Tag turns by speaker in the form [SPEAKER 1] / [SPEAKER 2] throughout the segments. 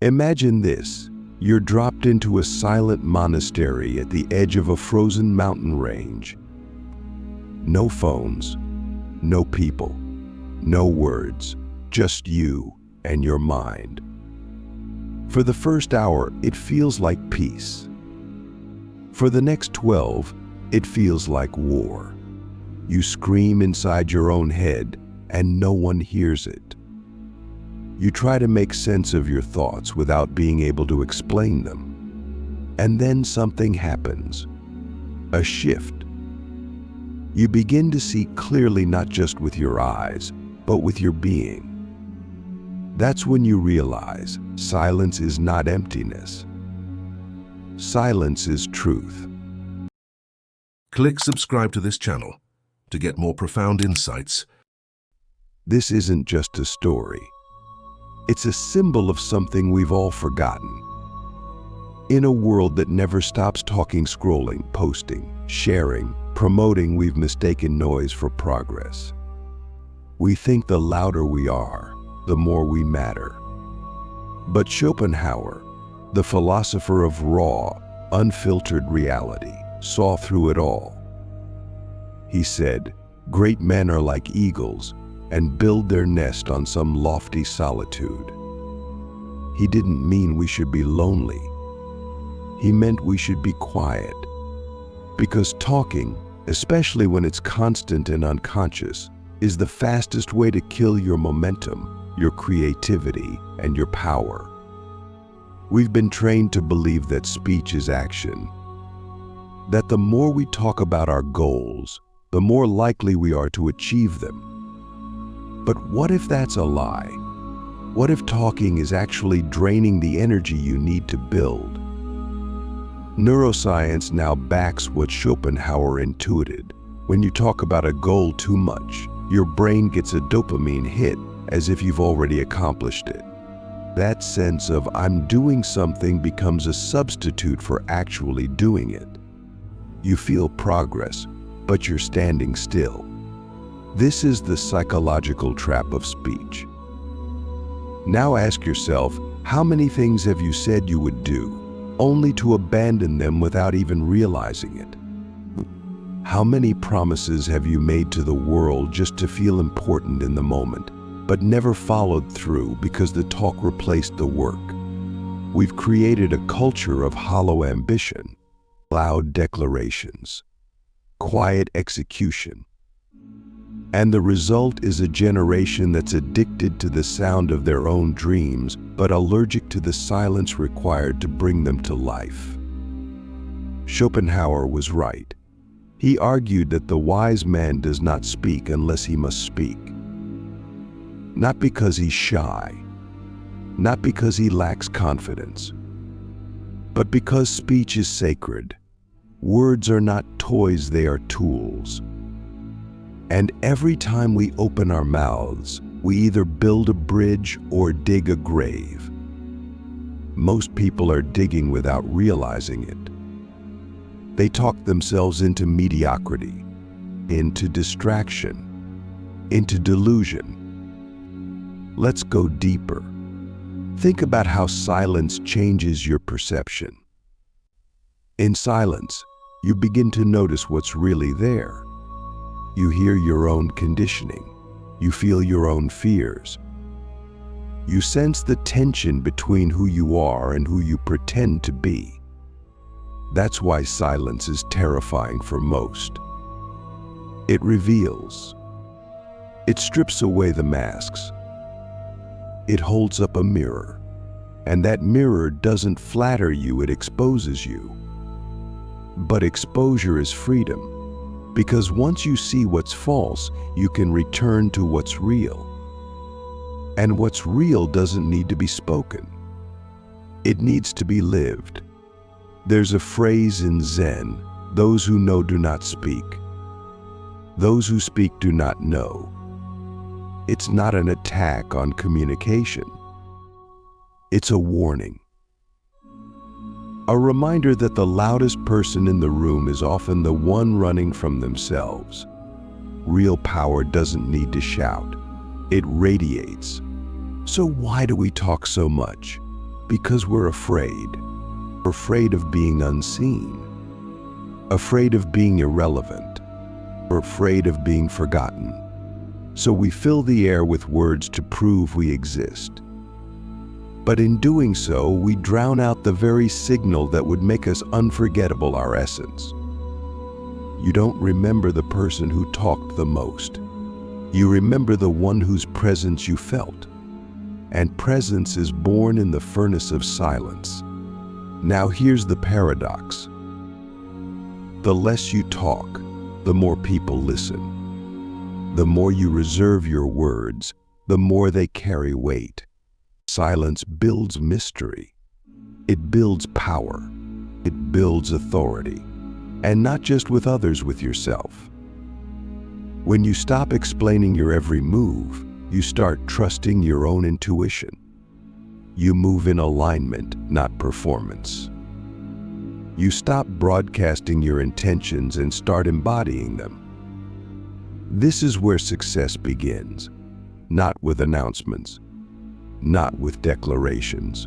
[SPEAKER 1] Imagine this. You're dropped into a silent monastery at the edge of a frozen mountain range. No phones, no people, no words, just you and your mind. For the first hour, it feels like peace. For the next 12, it feels like war. You scream inside your own head, and no one hears it. You try to make sense of your thoughts without being able to explain them. And then something happens. A shift. You begin to see clearly, not just with your eyes, but with your being. That's when you realize silence is not emptiness. Silence is truth.
[SPEAKER 2] Click subscribe to this channel to get more profound insights.
[SPEAKER 1] This isn't just a story. It's a symbol of something we've all forgotten. In a world that never stops talking, scrolling, posting, sharing, promoting, we've mistaken noise for progress. We think the louder we are, the more we matter. But Schopenhauer, the philosopher of raw, unfiltered reality, saw through it all. He said, "Great men are like eagles and build their nest on some lofty solitude." He didn't mean we should be lonely. He meant we should be quiet. Because talking, especially when it's constant and unconscious, is the fastest way to kill your momentum, your creativity, and your power. We've been trained to believe that speech is action, that the more we talk about our goals, the more likely we are to achieve them. But what if that's a lie? What if talking is actually draining the energy you need to build? Neuroscience now backs what Schopenhauer intuited. When you talk about a goal too much, your brain gets a dopamine hit as if you've already accomplished it. That sense of "I'm doing something" becomes a substitute for actually doing it. You feel progress, but you're standing still. This is the psychological trap of speech. Now ask yourself, how many things have you said you would do, only to abandon them without even realizing it? How many promises have you made to the world just to feel important in the moment, but never followed through because the talk replaced the work? We've created a culture of hollow ambition, loud declarations, quiet execution. And the result is a generation that's addicted to the sound of their own dreams, but allergic to the silence required to bring them to life. Schopenhauer was right. He argued that the wise man does not speak unless he must speak. Not because he's shy, not because he lacks confidence, but because speech is sacred. Words are not toys, they are tools. And every time we open our mouths, we either build a bridge or dig a grave. Most people are digging without realizing it. They talk themselves into mediocrity, into distraction, into delusion. Let's go deeper. Think about how silence changes your perception. In silence, you begin to notice what's really there. You hear your own conditioning. You feel your own fears. You sense the tension between who you are and who you pretend to be. That's why silence is terrifying for most. It reveals. It strips away the masks. It holds up a mirror. And that mirror doesn't flatter you, it exposes you. But exposure is freedom. Because once you see what's false, you can return to what's real. And what's real doesn't need to be spoken. It needs to be lived. There's a phrase in Zen, "Those who know do not speak. Those who speak do not know." It's not an attack on communication. It's a warning. A reminder that the loudest person in the room is often the one running from themselves. Real power doesn't need to shout. It radiates. So why do we talk so much? Because we're afraid. We're afraid of being unseen. Afraid of being irrelevant. We're afraid of being forgotten. So we fill the air with words to prove we exist. But in doing so, we drown out the very signal that would make us unforgettable, our essence. You don't remember the person who talked the most. You remember the one whose presence you felt. And presence is born in the furnace of silence. Now here's the paradox. The less you talk, the more people listen. The more you reserve your words, the more they carry weight. Silence builds mystery. It builds power. It builds authority. And not just with others, with yourself. When you stop explaining your every move, you start trusting your own intuition. You move in alignment, not performance. You stop broadcasting your intentions and start embodying them. This is where success begins, not with announcements, not with declarations,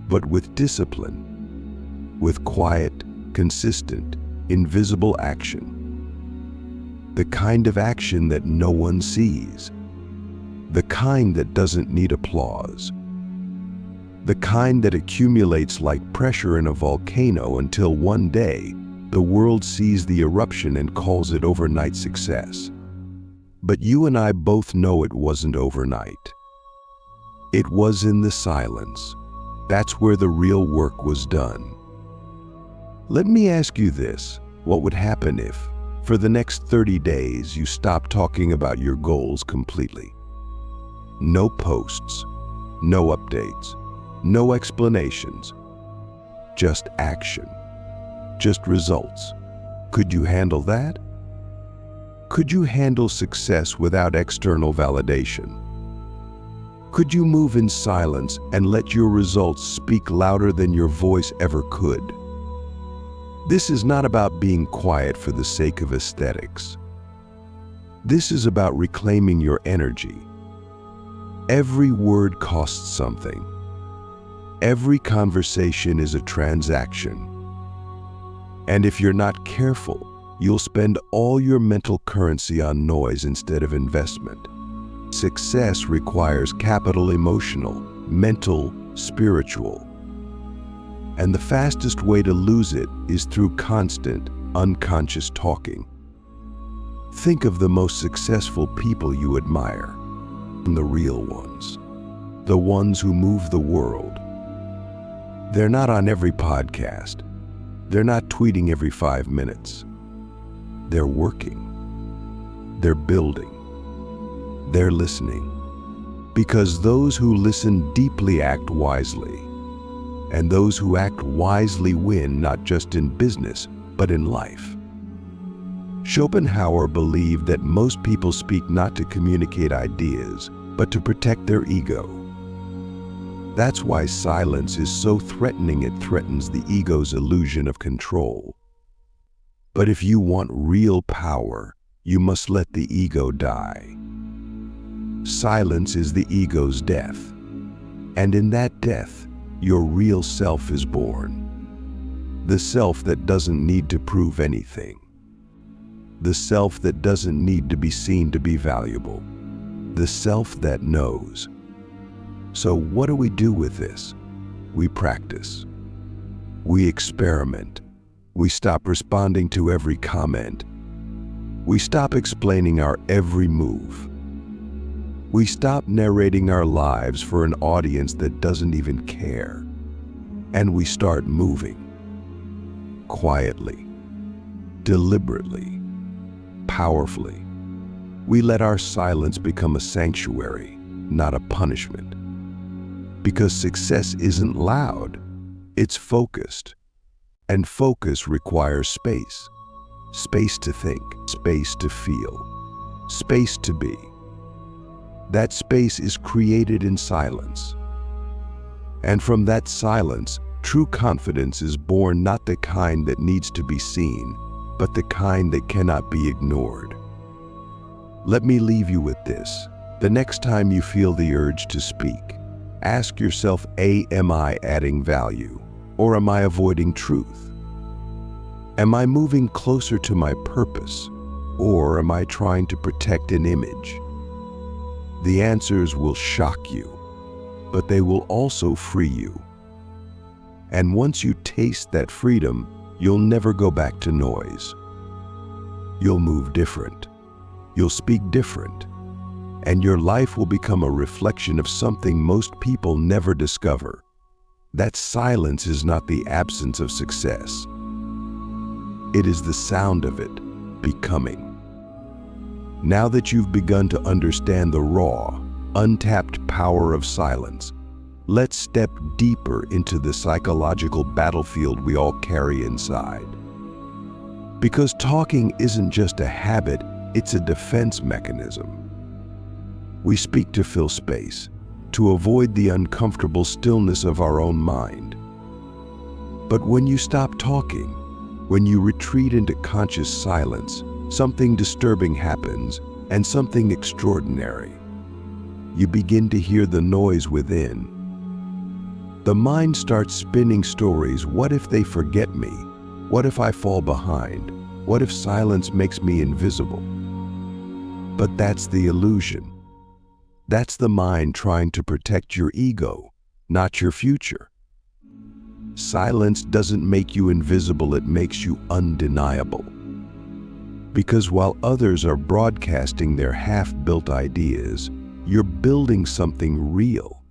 [SPEAKER 1] but with discipline, with quiet, consistent, invisible action. The kind of action that no one sees. The kind that doesn't need applause. The kind that accumulates like pressure in a volcano until one day the world sees the eruption and calls it overnight success. But you and I both know it wasn't overnight. It was in the silence. That's where the real work was done. Let me ask you this. What would happen if, for the next 30 days, you stopped talking about your goals completely? No posts, no updates, no explanations, just action, just results. Could you handle that? Could you handle success without external validation? Could you move in silence and let your results speak louder than your voice ever could? This is not about being quiet for the sake of aesthetics. This is about reclaiming your energy. Every word costs something. Every conversation is a transaction. And if you're not careful, you'll spend all your mental currency on noise instead of investment. Success requires capital: emotional, mental, spiritual. And the fastest way to lose it is through constant, unconscious talking. Think of the most successful people you admire, the real ones, the ones who move the world. They're not on every podcast. They're not tweeting every 5 minutes. They're working. They're building. They're listening. Because those who listen deeply act wisely. And those who act wisely win, not just in business, but in life. Schopenhauer believed that most people speak not to communicate ideas, but to protect their ego. That's why silence is so threatening. It threatens the ego's illusion of control. But if you want real power, you must let the ego die. Silence is the ego's death. And in that death, your real self is born. The self that doesn't need to prove anything. The self that doesn't need to be seen to be valuable. The self that knows. So what do we do with this? We practice. We experiment. We stop responding to every comment. We stop explaining our every move. We stop narrating our lives for an audience that doesn't even care. And we start moving. Quietly. Deliberately. Powerfully. We let our silence become a sanctuary, not a punishment. Because success isn't loud, it's focused. And focus requires space. Space to think, space to feel, space to be. That space is created in silence. And from that silence, true confidence is born, not the kind that needs to be seen, but the kind that cannot be ignored. Let me leave you with this. The next time you feel the urge to speak, Ask yourself, am I adding value, or am I avoiding truth? Am I moving closer to my purpose, or am I trying to protect an image? The answers will shock you, but they will also free you. And once you taste that freedom, you'll never go back to noise. You'll move different. You'll speak different. And your life will become a reflection of something most people never discover. That silence is not the absence of success. It is the sound of it, becoming. Now that you've begun to understand the raw, untapped power of silence, let's step deeper into the psychological battlefield we all carry inside. Because talking isn't just a habit, it's a defense mechanism. We speak to fill space, to avoid the uncomfortable stillness of our own mind. But when you stop talking, when you retreat into conscious silence, something disturbing happens, and something extraordinary. You begin to hear the noise within. The mind starts spinning stories. What if they forget me? What if I fall behind? What if silence makes me invisible? But that's the illusion. That's the mind trying to protect your ego, not your future. Silence doesn't make you invisible, it makes you undeniable. Because while others are broadcasting their half-built ideas, you're building something real,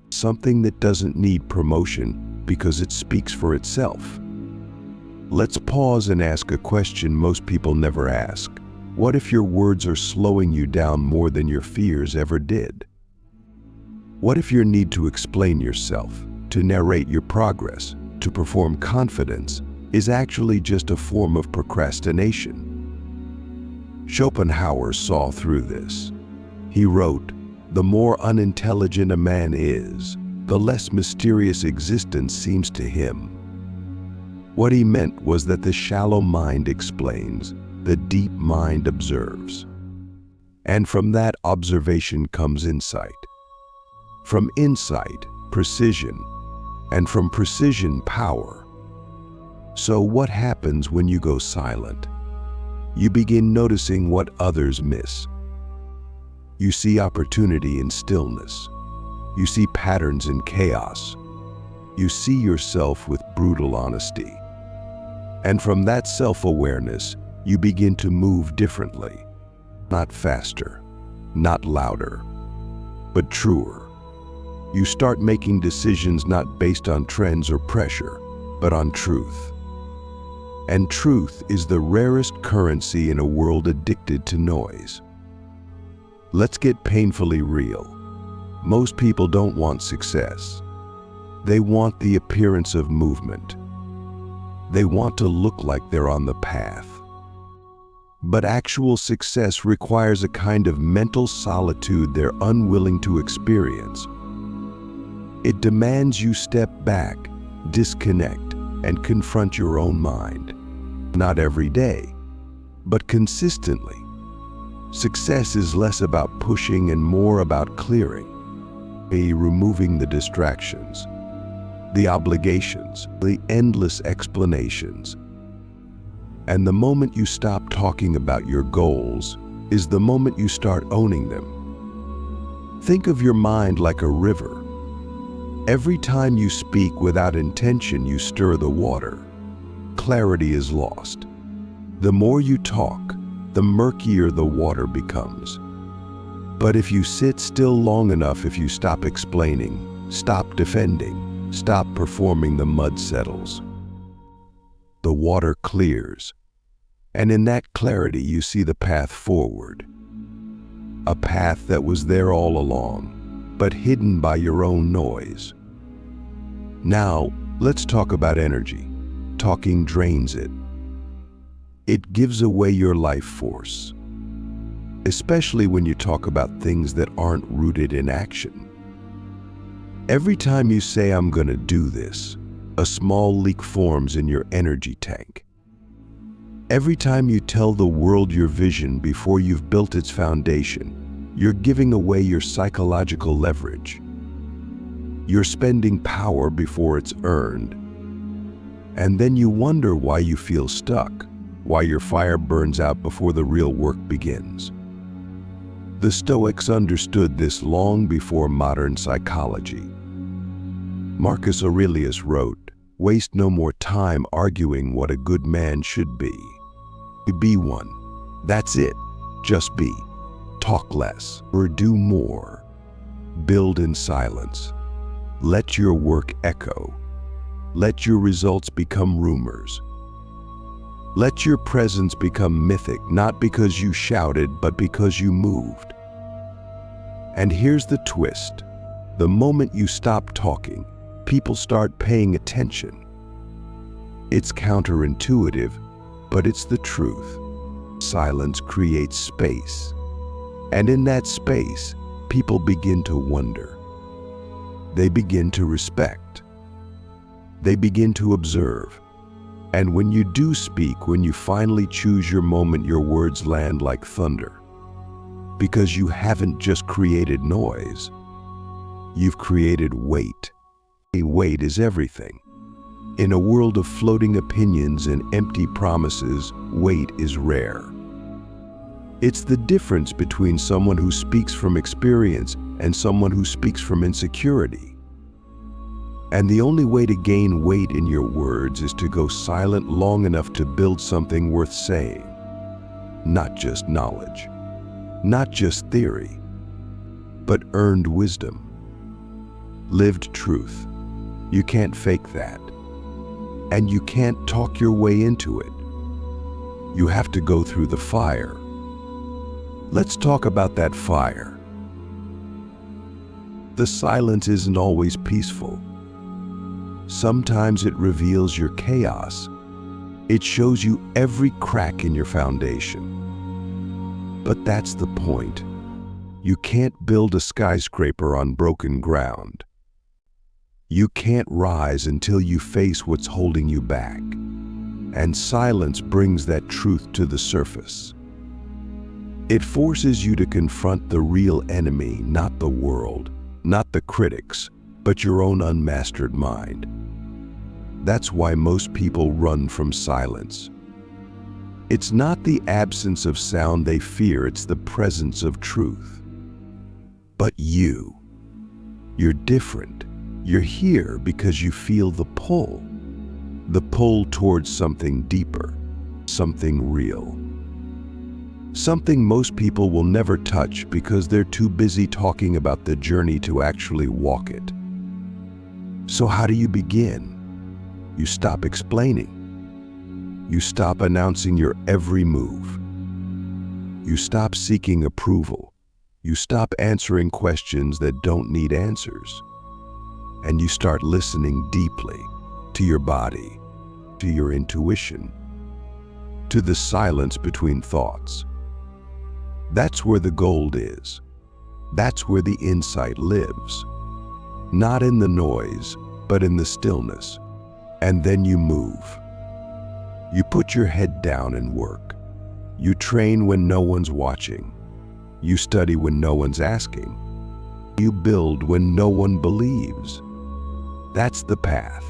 [SPEAKER 1] something that doesn't need promotion because it speaks for itself. Let's pause and ask a question most people never ask. What if your words are slowing you down more than your fears ever did? What if your need to explain yourself, to narrate your progress, to perform confidence, is actually just a form of procrastination? Schopenhauer saw through this. He wrote, "The more unintelligent a man is, the less mysterious existence seems to him." What he meant was that the shallow mind explains, the deep mind observes. And from that observation comes insight. From insight, precision, and from precision, power. So what happens when you go silent? You begin noticing what others miss. You see opportunity in stillness. You see patterns in chaos. You see yourself with brutal honesty. And from that self-awareness, you begin to move differently. Not faster, not louder, but truer. You start making decisions not based on trends or pressure, but on truth. And truth is the rarest currency in a world addicted to noise. Let's get painfully real. Most people don't want success. They want the appearance of movement. They want to look like they're on the path. But actual success requires a kind of mental solitude they're unwilling to experience. It demands you step back, disconnect, and confront your own mind. Not every day, but consistently. Success is less about pushing and more about clearing, removing the distractions, the obligations, the endless explanations. And the moment you stop talking about your goals is the moment you start owning them. Think of your mind like a river. Every time you speak without intention, you stir the water. Clarity is lost. The more you talk, the murkier the water becomes. But if you sit still long enough, if you stop explaining, stop defending, stop performing, the mud settles. The water clears, and in that clarity you see the path forward. A path that was there all along, but hidden by your own noise. Now, let's talk about energy. Talking drains it. It gives away your life force, especially when you talk about things that aren't rooted in action. Every time you say, "I'm gonna do this," a small leak forms in your energy tank. Every time you tell the world your vision before you've built its foundation, you're giving away your psychological leverage. You're spending power before it's earned. And then you wonder why you feel stuck, why your fire burns out before the real work begins. The Stoics understood this long before modern psychology. Marcus Aurelius wrote, "Waste no more time arguing what a good man should be. Be one. That's it. Just be. Talk less or do more. Build in silence. Let your work echo. Let your results become rumors. Let your presence become mythic, not because you shouted, but because you moved." And here's the twist. The moment you stop talking, people start paying attention. It's counterintuitive, but it's the truth. Silence creates space. And in that space, people begin to wonder. They begin to respect. They begin to observe. And when you do speak, when you finally choose your moment, your words land like thunder. Because you haven't just created noise, you've created weight. Weight is everything. In a world of floating opinions and empty promises, weight is rare. It's the difference between someone who speaks from experience and someone who speaks from insecurity. And the only way to gain weight in your words is to go silent long enough to build something worth saying. Not just knowledge, not just theory, but earned wisdom. Lived truth. You can't fake that. And you can't talk your way into it. You have to go through the fire. Let's talk about that fire. The silence isn't always peaceful. Sometimes it reveals your chaos. It shows you every crack in your foundation. But that's the point. You can't build a skyscraper on broken ground. You can't rise until you face what's holding you back. And silence brings that truth to the surface. It forces you to confront the real enemy, not the world, not the critics, but your own unmastered mind. That's why most people run from silence. It's not the absence of sound they fear, it's the presence of truth. But you're different. You're here because you feel the pull towards something deeper, something real. Something most people will never touch because they're too busy talking about the journey to actually walk it. So how do you begin? You stop explaining. You stop announcing your every move. You stop seeking approval. You stop answering questions that don't need answers. And you start listening deeply to your body, to your intuition, to the silence between thoughts. That's where the gold is. That's where the insight lives. Not in the noise, but in the stillness. And then you move. You put your head down and work. You train when no one's watching. You study when no one's asking. You build when no one believes. That's the path,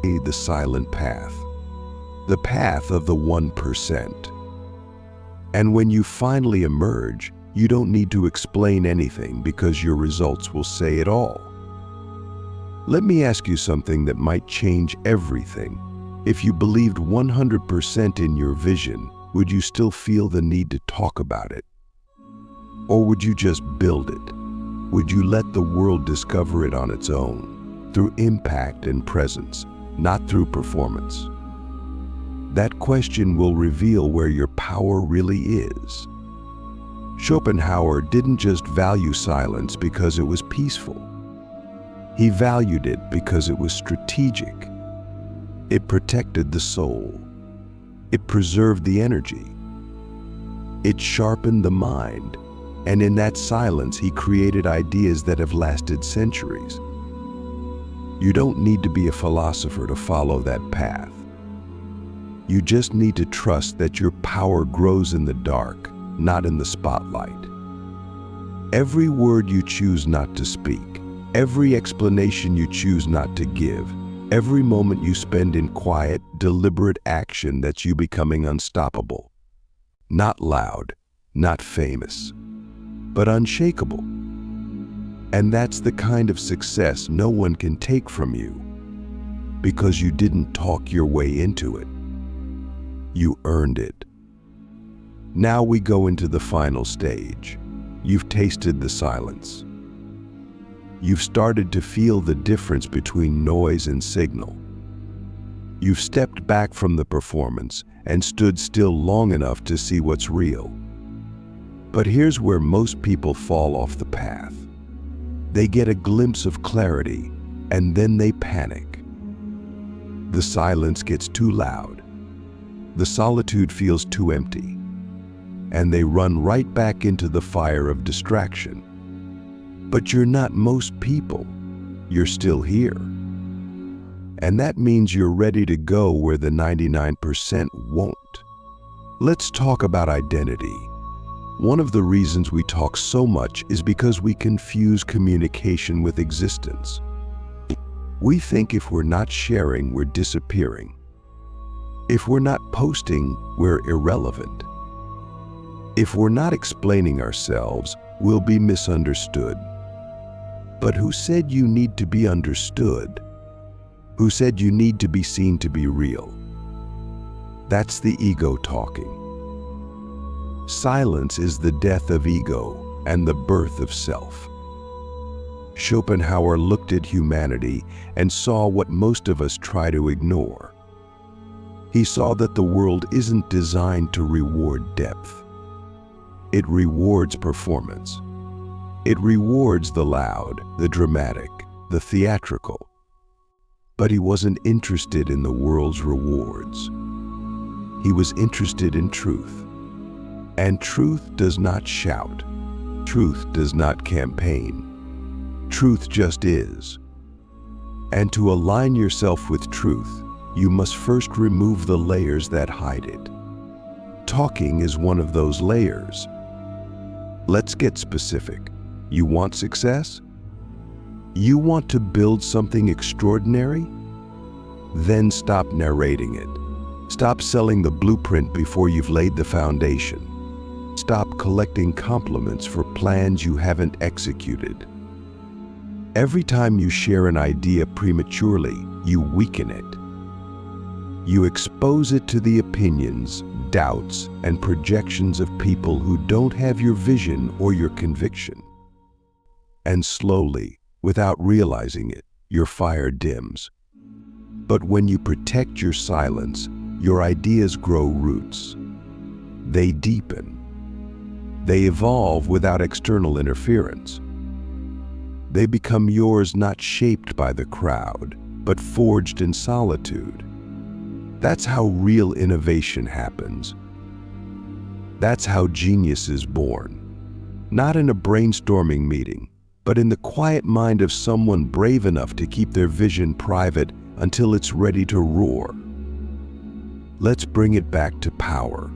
[SPEAKER 1] the silent path, the path of the 1%. And when you finally emerge, you don't need to explain anything because your results will say it all. Let me ask you something that might change everything. If you believed 100% in your vision, would you still feel the need to talk about it? Or would you just build it? Would you let the world discover it on its own? Through impact and presence, not through performance. That question will reveal where your power really is. Schopenhauer didn't just value silence because it was peaceful. He valued it because it was strategic. It protected the soul. It preserved the energy. It sharpened the mind. And in that silence, he created ideas that have lasted centuries. You don't need to be a philosopher to follow that path. You just need to trust that your power grows in the dark, not in the spotlight. Every word you choose not to speak, Every explanation you choose not to give, every moment you spend in quiet, deliberate action, that's you becoming unstoppable. Not loud, not famous, but unshakable. And that's the kind of success no one can take from you, because you didn't talk your way into it. You earned it. Now we go into the final stage. You've tasted the silence. You've started to feel the difference between noise and signal. You've stepped back from the performance and stood still long enough to see what's real. But here's where most people fall off the path. They get a glimpse of clarity, and then they panic. The silence gets too loud. The solitude feels too empty. And they run right back into the fire of distraction. But you're not most people. You're still here. And that means you're ready to go where the 99% won't. Let's talk about identity. One of the reasons we talk so much is because we confuse communication with existence. We think if we're not sharing, we're disappearing. If we're not posting, we're irrelevant. If we're not explaining ourselves, we'll be misunderstood. But who said you need to be understood? Who said you need to be seen to be real? That's the ego talking. Silence is the death of ego and the birth of self. Schopenhauer looked at humanity and saw what most of us try to ignore. He saw that the world isn't designed to reward depth. It rewards performance. It rewards the loud, the dramatic, the theatrical. But he wasn't interested in the world's rewards. He was interested in truth. And truth does not shout. Truth does not campaign. Truth just is. And to align yourself with truth, you must first remove the layers that hide it. Talking is one of those layers. Let's get specific. You want success? You want to build something extraordinary? Then stop narrating it. Stop selling the blueprint before you've laid the foundation. Stop collecting compliments for plans you haven't executed. Every time you share an idea prematurely, you weaken it. You expose it to the opinions, doubts, and projections of people who don't have your vision or your conviction. And slowly, without realizing it, your fire dims. But when you protect your silence, your ideas grow roots. They deepen. They evolve without external interference. They become yours, not shaped by the crowd, but forged in solitude. That's how real innovation happens. That's how genius is born. Not in a brainstorming meeting, but in the quiet mind of someone brave enough to keep their vision private until it's ready to roar. Let's bring it back to power.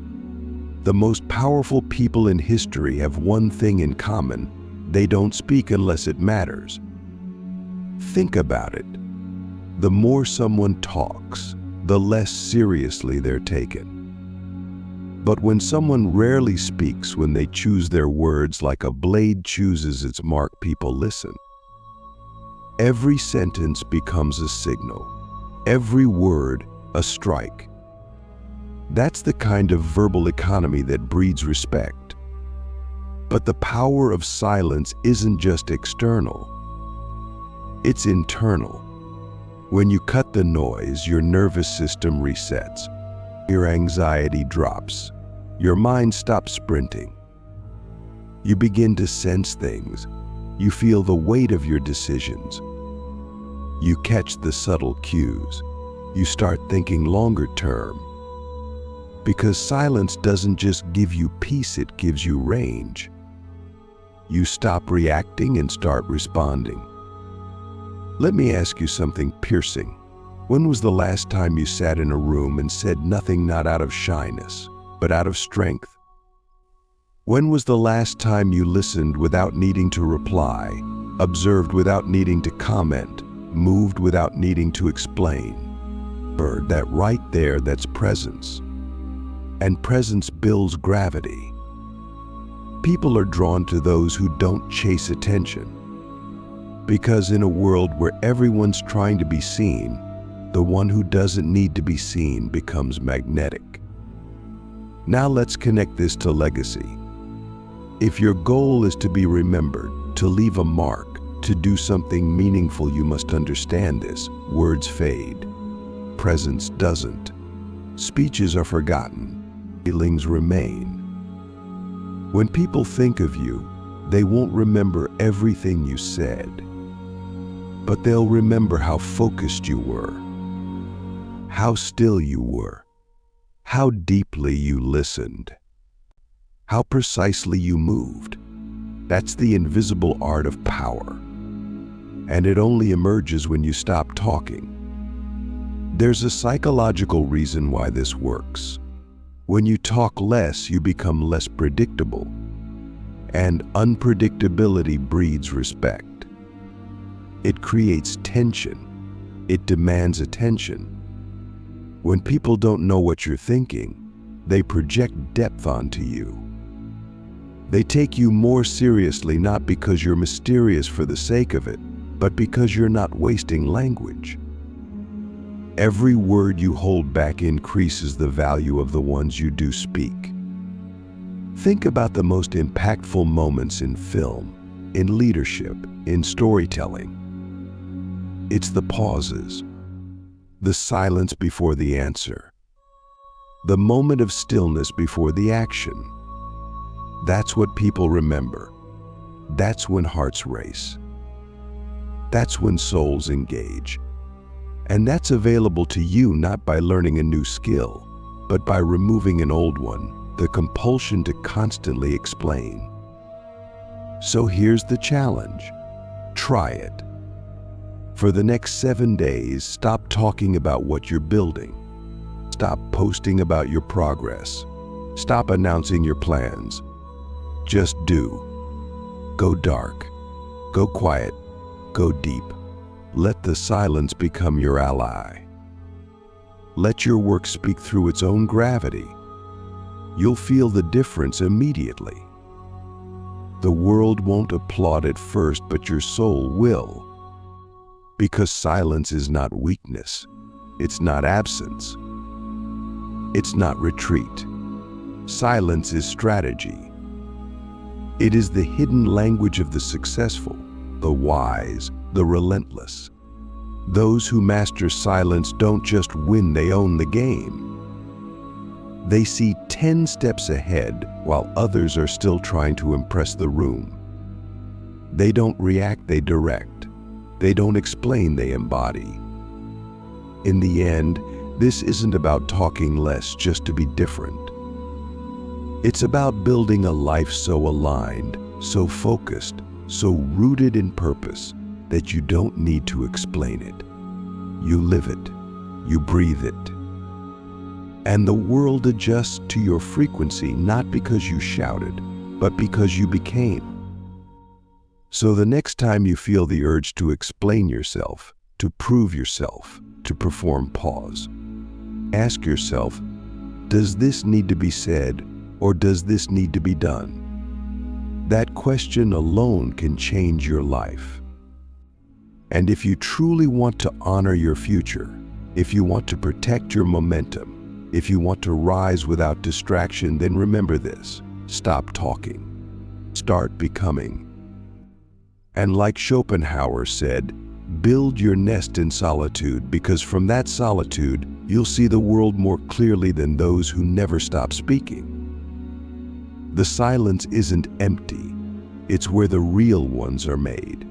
[SPEAKER 1] The most powerful people in history have one thing in common: they don't speak unless it matters. Think about it. The more someone talks, the less seriously they're taken. But when someone rarely speaks, when they choose their words like a blade chooses its mark, people listen. Every sentence becomes a signal. Every word, a strike. That's the kind of verbal economy that breeds respect. But the power of silence isn't just external. It's internal. When you cut the noise, your nervous system resets. Your anxiety drops. Your mind stops sprinting. You begin to sense things. You feel the weight of your decisions. You catch the subtle cues. You start thinking longer term. Because silence doesn't just give you peace, it gives you range. You stop reacting and start responding. Let me ask you something piercing. When was the last time you sat in a room and said nothing, not out of shyness, but out of strength? When was the last time you listened without needing to reply, observed without needing to comment, moved without needing to explain. That right there, that's presence. And presence builds gravity. People are drawn to those who don't chase attention. Because in a world where everyone's trying to be seen, the one who doesn't need to be seen becomes magnetic. Now let's connect this to legacy. If your goal is to be remembered, to leave a mark, to do something meaningful, you must understand this. Words fade. Presence doesn't. Speeches are forgotten. Feelings remain. When people think of you, they won't remember everything you said, but they'll remember how focused you were, how still you were, how deeply you listened, how precisely you moved. That's the invisible art of power, and it only emerges when you stop talking. There's a psychological reason why this works. When you talk less, you become less predictable, and unpredictability breeds respect. It creates tension. It demands attention. When people don't know what you're thinking, they project depth onto you. They take you more seriously, not because you're mysterious for the sake of it, but because you're not wasting language. Every word you hold back increases the value of the ones you do speak. Think about the most impactful moments in film, in leadership, in storytelling. It's the pauses, the silence before the answer, the moment of stillness before the action. That's what people remember. That's when hearts race. That's when souls engage. And that's available to you not by learning a new skill, but by removing an old one, the compulsion to constantly explain. So here's the challenge. Try it. For the next 7 days, stop talking about what you're building. Stop posting about your progress. Stop announcing your plans. Just do. Go dark. Go quiet. Go deep. Let the silence become your ally. Let your work speak through its own gravity. You'll feel the difference immediately. The world won't applaud at first, but your soul will. Because silence is not weakness. It's not absence. It's not retreat. Silence is strategy. It is the hidden language of the successful, the wise, the relentless. Those who master silence don't just win, they own the game. They see 10 steps ahead while others are still trying to impress the room. They don't react, they direct. They don't explain, they embody. In the end, this isn't about talking less just to be different. It's about building a life so aligned, so focused, so rooted in purpose that you don't need to explain it. You live it. You breathe it. And the world adjusts to your frequency not because you shouted, but because you became. So the next time you feel the urge to explain yourself, to prove yourself, to perform, pause. Ask yourself, does this need to be said, or does this need to be done? That question alone can change your life. And if you truly want to honor your future, if you want to protect your momentum, if you want to rise without distraction, then remember this: stop talking. Start becoming. And like Schopenhauer said, build your nest in solitude, because from that solitude, you'll see the world more clearly than those who never stop speaking. The silence isn't empty. It's where the real ones are made.